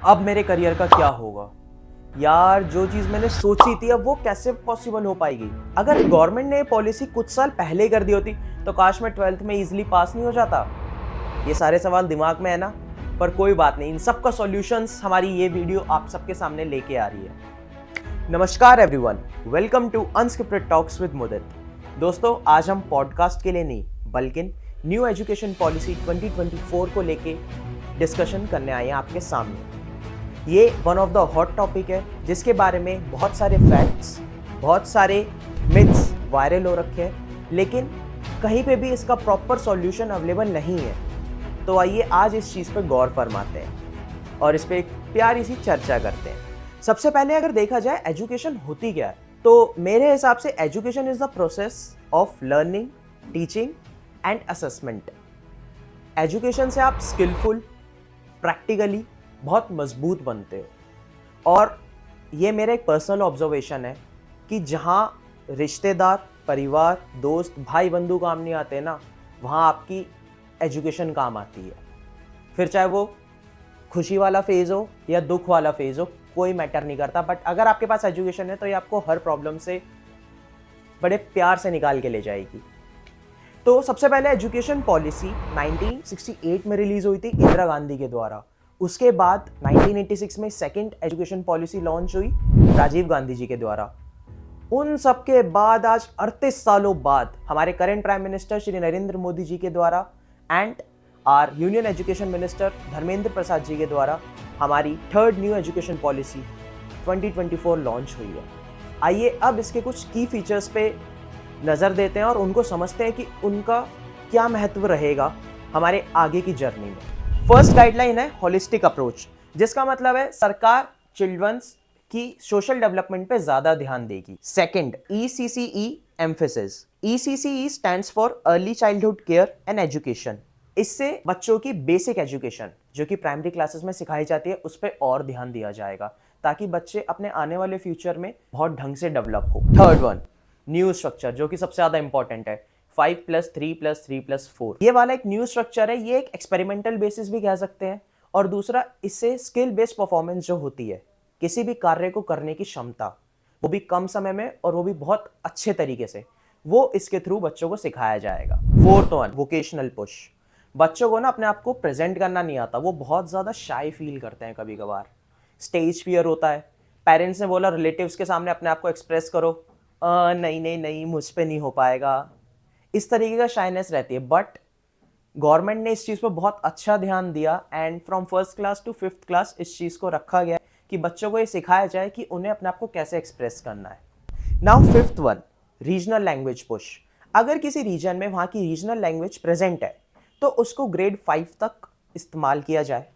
अब मेरे करियर का क्या होगा यार। जो चीज़ मैंने सोची थी अब वो कैसे पॉसिबल हो पाएगी। अगर गवर्नमेंट ने पॉलिसी कुछ साल पहले कर दी होती तो काश मैं 12th में इजीली पास नहीं हो जाता। ये सारे सवाल दिमाग में है ना, पर कोई बात नहीं, इन सब का सॉल्यूशंस हमारी ये वीडियो आप सबके सामने लेके आ रही है। नमस्कार everyone, welcome to unscripted talks with Mudit. दोस्तों, आज हम पॉडकास्ट के लिए नहीं बल्कि न्यू एजुकेशन पॉलिसी 2024 को लेके डिस्कशन करने आए हैं आपके सामने। ये one of the hot topic है जिसके बारे में बहुत सारे फैक्ट्स, बहुत सारे मिथ्स वायरल हो रखे हैं, लेकिन कहीं पे भी इसका प्रॉपर सॉल्यूशन अवेलेबल नहीं है। तो आइए आज इस चीज़ पे गौर फरमाते हैं और इस पे एक प्यारी सी चर्चा करते हैं। सबसे पहले अगर देखा जाए एजुकेशन होती क्या है, तो मेरे हिसाब से education is the process of learning, teaching and assessment. Education से आप स्किलफुल, प्रैक्टिकली बहुत मजबूत बनते हो। और ये मेरा एक पर्सनल ऑब्जर्वेशन है कि जहाँ रिश्तेदार, परिवार, दोस्त, भाई बंधु काम नहीं आते ना, वहाँ आपकी एजुकेशन काम आती है। फिर चाहे वो खुशी वाला फेज़ हो या दुख वाला फेज़ हो, कोई मैटर नहीं करता, बट अगर आपके पास एजुकेशन है तो ये आपको हर प्रॉब्लम से बड़े प्यार से निकाल के ले जाएगी। तो सबसे पहले एजुकेशन पॉलिसी 1968 में रिलीज हुई थी इंदिरा गांधी के द्वारा। उसके बाद 1986 में सेकंड एजुकेशन पॉलिसी लॉन्च हुई राजीव गांधी जी के द्वारा। उन सब के बाद आज 38 सालों बाद हमारे current prime minister Shri Narendra Modi ji के द्वारा and our union education minister Dharmendra Prasad ji के द्वारा हमारी third new education policy 2024 launch हुई है। आइए अब इसके कुछ की फीचर्स पे नज़र देते हैं और उनको समझते हैं कि उनका क्या महत्व रहेगा हमारे आगे की जर्नी में। फर्स्ट गाइडलाइन है होलिस्टिक अप्रोच, जिसका मतलब है सरकार चिल्ड्रंस की सोशल डेवलपमेंट पे ज्यादा ध्यान देगी। Second, ECCE emphasis. ECCE stands for early childhood care and education. इससे बच्चों की बेसिक एजुकेशन जो कि प्राइमरी क्लासेस में सिखाई जाती है उस पर और ध्यान दिया जाएगा ताकि बच्चे अपने आने वाले फ्यूचर में बहुत ढंग से डेवलप हो। थर्ड वन, न्यू स्ट्रक्चर, जो कि सबसे ज्यादा इंपॉर्टेंट है, 5+3+3+4। ये वाला एक न्यू स्ट्रक्चर है। ये एक एक्सपेरिमेंटल बेसिस भी कह सकते हैं। और दूसरा, इससे स्किल बेस्ड परफॉर्मेंस जो होती है, किसी भी कार्य को करने की क्षमता, वो भी कम समय में और वो भी बहुत अच्छे तरीके से, वो इसके थ्रू बच्चों को सिखाया जाएगा। Fourth one, vocational push. बच्चों को ना अपने आप को प्रेजेंट करना नहीं आता, वो बहुत ज़्यादा शाई फील करते हैं, कभी कभार स्टेज फियर होता है। पेरेंट्स ने बोला रिलेटिव्स के सामने अपने आप को एक्सप्रेस करो, नहीं नहीं नहीं मुझ पे नहीं हो पाएगा, इस तरीके का शाइनेस रहती है। बट गवर्नमेंट ने इस चीज़ पर बहुत अच्छा ध्यान दिया and from first class to fifth class इस चीज़ को रखा गया कि बच्चों को ये सिखाया जाए कि उन्हें अपने आप को कैसे एक्सप्रेस करना है। Now fifth one, regional language push. अगर किसी रीजन में वहाँ की रीजनल लैंग्वेज प्रेजेंट है तो उसको ग्रेड 5 तक इस्तेमाल किया जाए।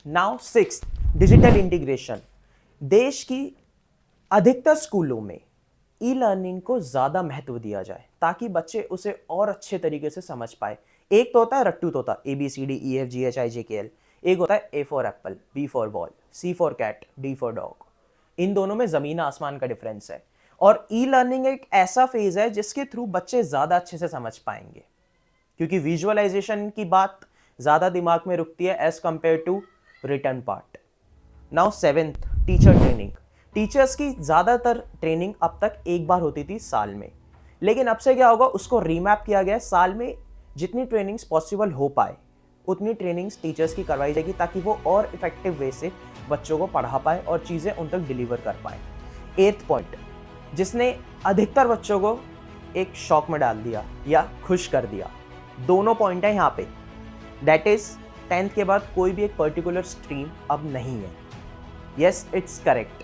Now sixth, digital integration. देश की अधिकतर स्कूलों में ई लर्निंग को ज़्यादा महत्व दिया जाए ताकि बच्चे उसे और अच्छे तरीके से समझ पाए। एक तो होता है रट्टू तोता, ABCDEFGHIJKL। एक होता है A for apple, B for ball, C for cat, D for dog. इन दोनों में ज़मीन आसमान का डिफरेंस है। और ई लर्निंग एक ऐसा फेज है जिसके थ्रू बच्चे ज़्यादा अच्छे से समझ पाएंगे, क्योंकि विजुअलाइजेशन की बात ज़्यादा दिमाग में रुकती है as compare to written part. Now seventh, teacher training. Teachers की ज़्यादातर ट्रेनिंग अब तक एक बार होती थी साल में, लेकिन अब से क्या होगा, उसको रीमैप किया गया है। साल में जितनी ट्रेनिंग्स पॉसिबल हो पाए उतनी ट्रेनिंग्स टीचर्स की करवाई जाएगी ताकि वो और इफेक्टिव वे से बच्चों को पढ़ा पाए और चीज़ें उन तक डिलीवर कर पाए। एथ पॉइंट, जिसने अधिकतर बच्चों को एक शॉक में डाल दिया या खुश कर दिया, दोनों पॉइंट है यहाँ पे। दैट इज 10th के बाद कोई भी एक पर्टिकुलर स्ट्रीम अब नहीं है। Yes, it's correct,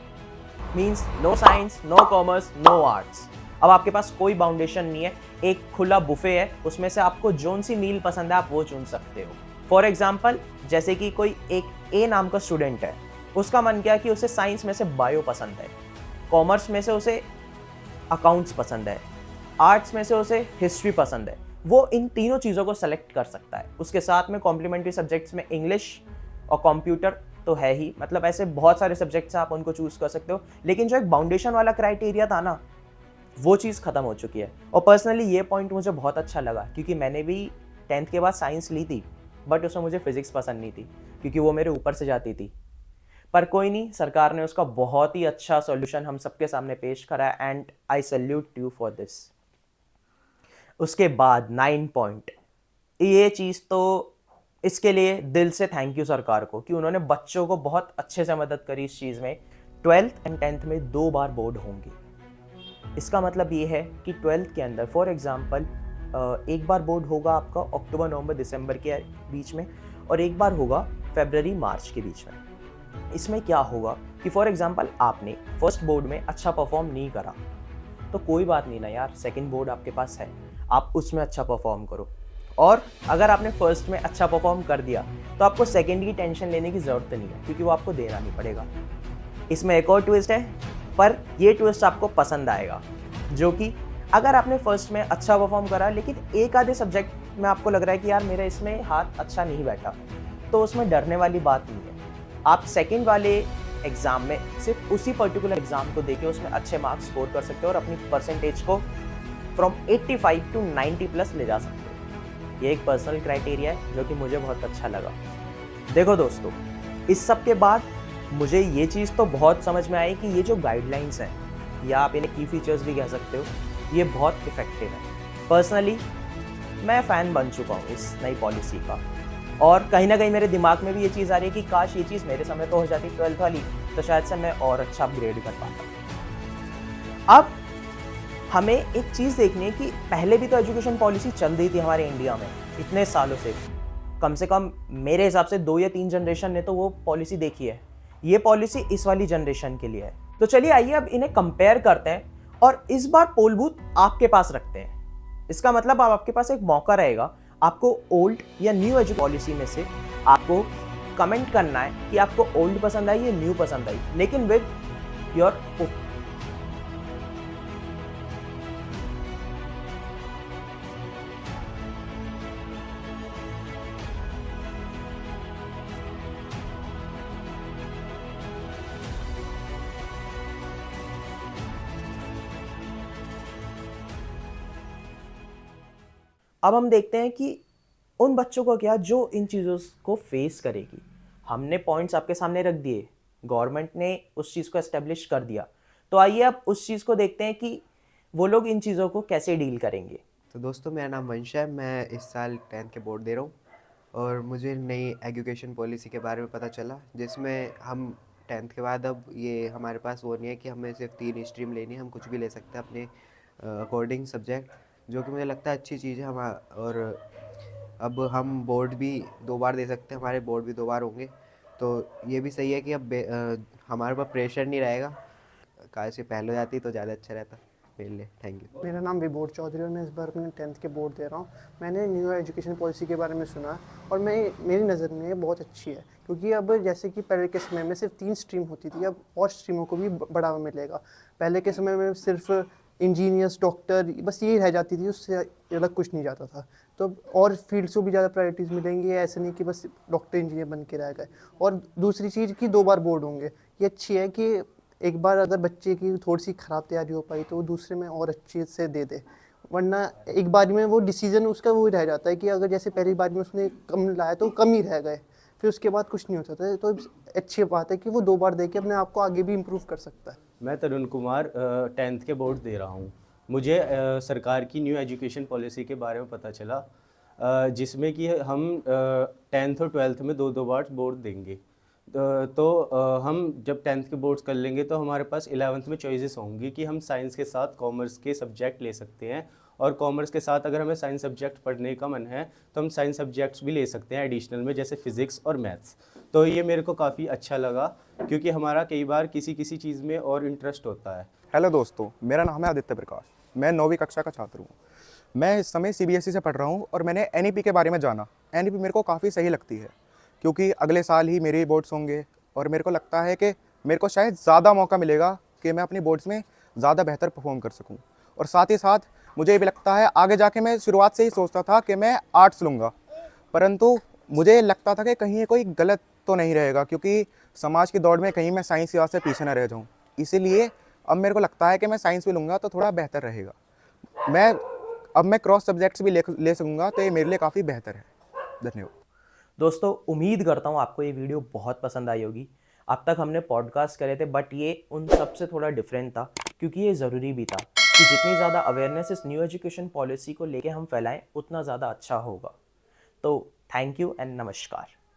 means no science, no commerce, no arts. अब आपके पास कोई बाउंडेशन नहीं है, एक खुला बुफे है, उसमें से आपको जोन सी मील पसंद है आप वो चुन सकते हो। फॉर एग्जाम्पल, जैसे कि कोई एक A नाम का स्टूडेंट है, उसका मन किया कि उसे साइंस में से बायो पसंद है, कॉमर्स में से उसे अकाउंट्स पसंद है, आर्ट्स में से उसे हिस्ट्री पसंद है, वो इन तीनों चीज़ों को सेलेक्ट कर सकता है। उसके साथ में कॉम्प्लीमेंट्री सब्जेक्ट्स में इंग्लिश और कंप्यूटर तो है ही, मतलब ऐसे बहुत सारे सब्जेक्ट्स आप उनको चूज कर सकते हो। लेकिन जो एक बाउंडेशन वाला क्राइटेरिया था ना, वो चीज़ खत्म हो चुकी है। और पर्सनली ये पॉइंट मुझे बहुत अच्छा लगा, क्योंकि मैंने भी 10th के बाद साइंस ली थी, बट उसमें मुझे फिजिक्स पसंद नहीं थी क्योंकि वो मेरे ऊपर से जाती थी। पर कोई नहीं, सरकार ने उसका बहुत ही अच्छा सॉल्यूशन हम सबके सामने पेश करा है and I salute you for this. उसके बाद 9 पॉइंट, ये चीज़ तो इसके लिए दिल से थैंक यू सरकार को कि उन्होंने बच्चों को बहुत अच्छे से मदद करी इस चीज़ में। 12th एंड 10th में 2 बार बोर्ड होंगे। इसका मतलब ये है कि 12th के अंदर फॉर एग्जांपल एक बार बोर्ड होगा आपका अक्टूबर नवंबर दिसंबर के बीच में, और एक बार होगा फरवरी मार्च के बीच में। इसमें क्या होगा कि फॉर एग्जांपल आपने फर्स्ट बोर्ड में अच्छा परफॉर्म नहीं करा तो कोई बात नहीं ना यार, सेकंड बोर्ड आपके पास है, आप उसमें अच्छा परफॉर्म करो। और अगर आपने फर्स्ट में अच्छा परफॉर्म कर दिया तो आपको सेकंड की टेंशन लेने की ज़रूरत नहीं है, क्योंकि वो आपको देना नहीं पड़ेगा। इसमें एक और ट्विस्ट है, पर ये ट्विस्ट आपको पसंद आएगा, जो कि अगर आपने फर्स्ट में अच्छा परफॉर्म करा लेकिन एक आधे सब्जेक्ट में आपको लग रहा है कि यार मेरा इसमें हाथ अच्छा नहीं बैठा, तो उसमें डरने वाली बात नहीं है। आप सेकंड वाले एग्ज़ाम में सिर्फ उसी पर्टिकुलर एग्ज़ाम को देके उसमें अच्छे मार्क्स स्कोर कर सकते हो और अपनी परसेंटेज को फ्रॉम 85 टू 90 प्लस ले जा सकते हो। ये एक पर्सनल क्राइटेरिया है जो कि मुझे बहुत अच्छा लगा। देखो दोस्तों, इस सब के बाद मुझे ये चीज़ तो बहुत समझ में आई कि ये जो गाइडलाइंस हैं, या आप इन्हें की फीचर्स भी कह सकते हो, ये बहुत इफ़ेक्टिव है। पर्सनली मैं फ़ैन बन चुका हूँ इस नई पॉलिसी का, और कहीं ना कहीं मेरे दिमाग में भी ये चीज़ आ रही है कि काश ये चीज़ मेरे समय तो हो जाती 12th वाली, तो शायद से मैं और अच्छा अपग्रेड कर पाता। अब हमें एक चीज़ देखनी है कि पहले भी तो एजुकेशन पॉलिसी चल रही थी हमारे इंडिया में इतने सालों से कम मेरे हिसाब से 2 या 3 जनरेशन ने तो वो पॉलिसी देखी है। ये पॉलिसी इस वाली जनरेशन के लिए है। तो चलिए आइए अब इन्हें कंपेयर करते हैं, और इस बार पोल बूथ आपके पास रखते हैं। इसका मतलब अब आपके पास एक मौका रहेगा, आपको ओल्ड या न्यू एजुकेशन पॉलिसी में से आपको कमेंट करना है कि आपको ओल्ड पसंद आई या न्यू पसंद आई, लेकिन विद योर। अब हम देखते हैं कि उन बच्चों को क्या जो इन चीज़ों को फेस करेगी। हमने पॉइंट्स आपके सामने रख दिए, गवर्नमेंट ने उस चीज़ को एस्टेब्लिश कर दिया, तो आइए अब उस चीज़ को देखते हैं कि वो लोग इन चीज़ों को कैसे डील करेंगे। तो दोस्तों, मेरा नाम वंश है। मैं इस साल 10th के बोर्ड दे रहा हूँ और मुझे नई एजुकेशन पॉलिसी के बारे में पता चला, जिसमें हम 10th के बाद अब ये हमारे पास वो नहीं है कि हमें सिर्फ 3 स्ट्रीम लेनी है, हम कुछ भी ले सकते हैं अपने अकॉर्डिंग सब्जेक्ट, जो कि मुझे लगता है अच्छी चीज़ है। और अब हम बोर्ड भी 2 बार दे सकते हैं, हमारे बोर्ड भी 2 बार होंगे, तो ये भी सही है कि अब हमारे ऊपर प्रेशर नहीं रहेगा। काश ये पहले हो जाती तो ज़्यादा अच्छा रहता मेरे लिए। Thank you. मेरा नाम विभोर चौधरी और मैं इस बार अपने 10th के बोर्ड दे रहा हूँ। मैंने न्यू एजुकेशन पॉलिसी के बारे में सुना और मेरी नज़र में ये बहुत अच्छी है, क्योंकि अब जैसे कि पहले के समय में सिर्फ 3 स्ट्रीम होती थी, अब और स्ट्रीमों को भी बढ़ावा मिलेगा। पहले के समय में सिर्फ इंजीनियर्स, डॉक्टर, बस यही रह जाती थी, उससे अलग कुछ नहीं जाता था। तो और फील्ड्स को भी ज़्यादा प्रायोरिटीज़ मिलेंगी, ऐसे नहीं कि बस डॉक्टर इंजीनियर बन के रह गए। और दूसरी चीज़ कि 2 बार बोर्ड होंगे, ये अच्छी है कि एक बार अगर बच्चे की थोड़ी सी ख़राब तैयारी हो पाई तो वो दूसरे में और अच्छे से दे दे, वरना एक बार में वो डिसीजन उसका वो रह जाता है कि अगर जैसे पहली बार में उसने कम लाया तो कम ही रह गए, फिर उसके बाद कुछ नहीं होता था। तो अच्छी बात है कि वो 2 बार दे के अपने आप को आगे भी इम्प्रूव कर सकता है। मैं तरुण कुमार 10th के बोर्ड दे रहा हूँ। मुझे सरकार की न्यू एजुकेशन पॉलिसी के बारे में पता चला, जिसमें कि हम 10th और 12th में 2-2 बार बोर्ड देंगे। हम जब 10th के बोर्ड्स कर लेंगे तो हमारे पास 11th में चॉइसेस होंगी कि हम साइंस के साथ कॉमर्स के सब्जेक्ट ले सकते हैं, और कॉमर्स के साथ अगर हमें साइंस सब्जेक्ट पढ़ने का मन है तो हम साइंस सब्जेक्ट्स भी ले सकते हैं एडिशनल में, जैसे फिज़िक्स और मैथ्स। तो ये मेरे को काफ़ी अच्छा लगा, क्योंकि हमारा कई बार किसी चीज़ में और इंटरेस्ट होता है। हेलो दोस्तों, मेरा नाम है आदित्य प्रकाश। मैं 9वीं कक्षा का छात्र हूँ। मैं इस समय सीबीएसई से पढ़ रहा हूँ और मैंने एनईपी के बारे में जाना। एनईपी मेरे को काफ़ी सही लगती है, क्योंकि अगले साल ही मेरे बोर्ड्स होंगे और मेरे को लगता है कि मेरे को शायद ज़्यादा मौका मिलेगा कि मैं अपनी बोर्ड्स में ज़्यादा बेहतर परफॉर्म कर सकूँ। और साथ ही साथ मुझे ये भी लगता है, आगे जाके मैं शुरुआत से ही सोचता था कि मैं आर्ट्स लूँगा, परंतु मुझे लगता था कि कहीं ये कोई गलत तो नहीं रहेगा, क्योंकि समाज की दौड़ में कहीं मैं साइंस की वजह से पीछे ना रह जाऊँ। इसीलिए अब मेरे को लगता है कि मैं साइंस भी लूँगा तो थोड़ा बेहतर रहेगा। अब मैं क्रॉस सब्जेक्ट्स भी ले सकूँगा, तो ये मेरे लिए काफ़ी बेहतर है। धन्यवाद। दोस्तों, उम्मीद करता हूँ आपको ये वीडियो बहुत पसंद आई होगी। अब तक हमने पॉडकास्ट करे थे, बट ये उन सब से थोड़ा डिफरेंट था क्योंकि ये ज़रूरी भी था कि जितनी ज़्यादा अवेयरनेस इस न्यू एजुकेशन पॉलिसी को लेके हम फैलाएं उतना ज़्यादा अच्छा होगा। तो थैंक यू एंड नमस्कार।